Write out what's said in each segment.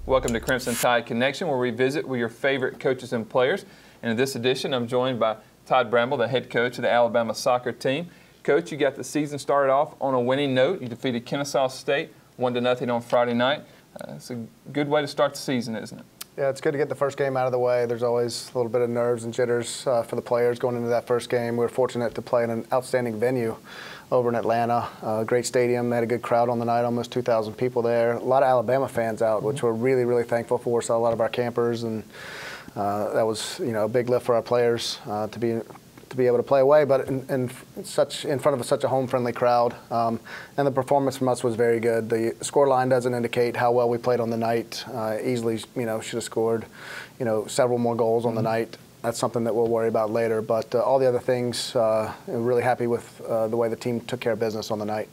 Welcome to Crimson Tide Connection, where we visit with your favorite coaches and players. And in this edition, I'm joined by Todd Bramble, the head coach of the Alabama soccer team. Coach, you got the season started off on a winning note. You defeated Kennesaw State 1-0 on Friday night. It's a good way to start the season, isn't it? Yeah, it's good to get the first game out of the way. There's always a little bit of nerves and jitters for the players going into that first game. We were fortunate to play in an outstanding venue over in Atlanta. Great stadium. They had a good crowd on the night, almost 2,000 people there. A lot of Alabama fans out, which we're really, really thankful for. Saw a lot of our campers, and that was, a big lift for our players to be able to play away, but in front of such a home-friendly crowd. And the performance from us was very good. The scoreline doesn't indicate how well we played on the night. Easily, should have scored, several more goals on the night. That's something that we'll worry about later. But all the other things, really happy with the way the team took care of business on the night.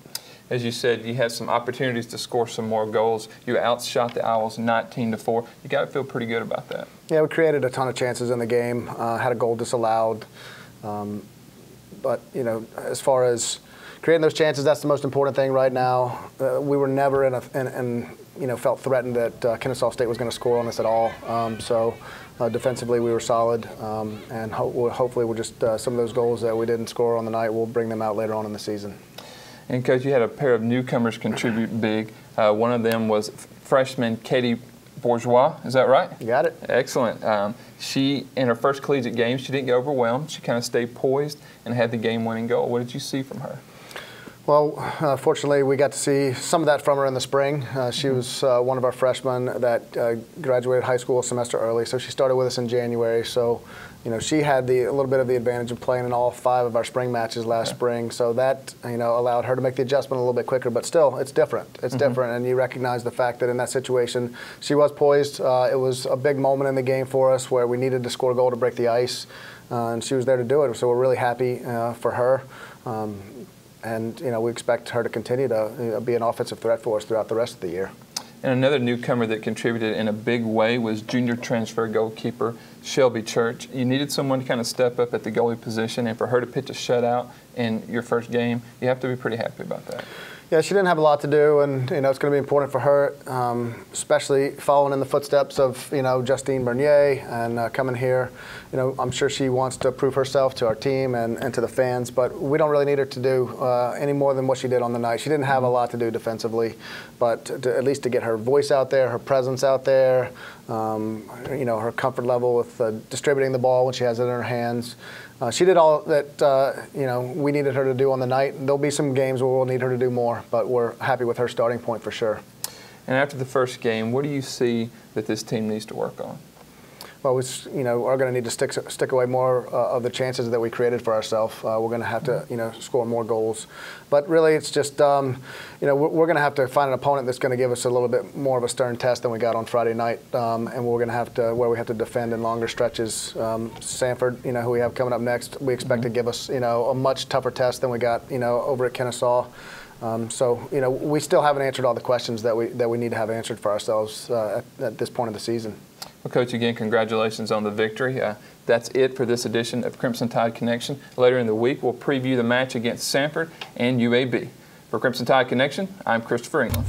As you said, you had some opportunities to score some more goals. You outshot the Owls 19-4. You got to feel pretty good about that. Yeah, we created a ton of chances in the game. Had a goal disallowed. But, as far as creating those chances, that's the most important thing right now. We were never felt threatened that Kennesaw State was going to score on us at all. Defensively, we were solid, and hopefully we'll just some of those goals that we didn't score on the night, we'll bring them out later on in the season. And, Coach, you had a pair of newcomers contribute big. One of them was freshman Katie Bourgeois, is that right? You got it. Excellent. She, in her first collegiate game, she didn't get overwhelmed. She kind of stayed poised and had the game-winning goal. What did you see from her? Well, fortunately, we got to see some of that from her in the spring. She was one of our freshmen that graduated high school a semester early, so she started with us in January. So, she had a little bit of the advantage of playing in all 5 of our spring matches last spring. So that, allowed her to make the adjustment a little bit quicker. But still, it's different. It's different, and you recognize the fact that in that situation, she was poised. It was a big moment in the game for us where we needed to score a goal to break the ice, and she was there to do it. So we're really happy for her. And, we expect her to continue to be an offensive threat for us throughout the rest of the year. And another newcomer that contributed in a big way was junior transfer goalkeeper Shelby Church. You needed someone to kind of step up at the goalie position, and for her to pitch a shutout in your first game, you have to be pretty happy about that. Yeah, she didn't have a lot to do, and it's going to be important for her, especially following in the footsteps of Justine Bernier and coming here. I'm sure she wants to prove herself to our team and to the fans, but we don't really need her to do any more than what she did on the night. She didn't have a lot to do defensively, but at least to get her voice out there, her presence out there, her comfort level with distributing the ball when she has it in her hands. She did all that we needed her to do on the night. There'll be some games where we'll need her to do more, but we're happy with her starting point for sure. And after the first game, what do you see that this team needs to work on? Well, we are going to need to stick away more of the chances that we created for ourselves. We're going to have to score more goals, but really it's just we're going to have to find an opponent that's going to give us a little bit more of a stern test than we got on Friday night, and we're going to have to we have to defend in longer stretches. Sanford, who we have coming up next, we expect to give us a much tougher test than we got over at Kennesaw. We still haven't answered all the questions that we need to have answered for ourselves at this point of the season. Well, Coach, again, congratulations on the victory. That's it for this edition of Crimson Tide Connection. Later in the week, we'll preview the match against Sanford and UAB. For Crimson Tide Connection, I'm Christopher England.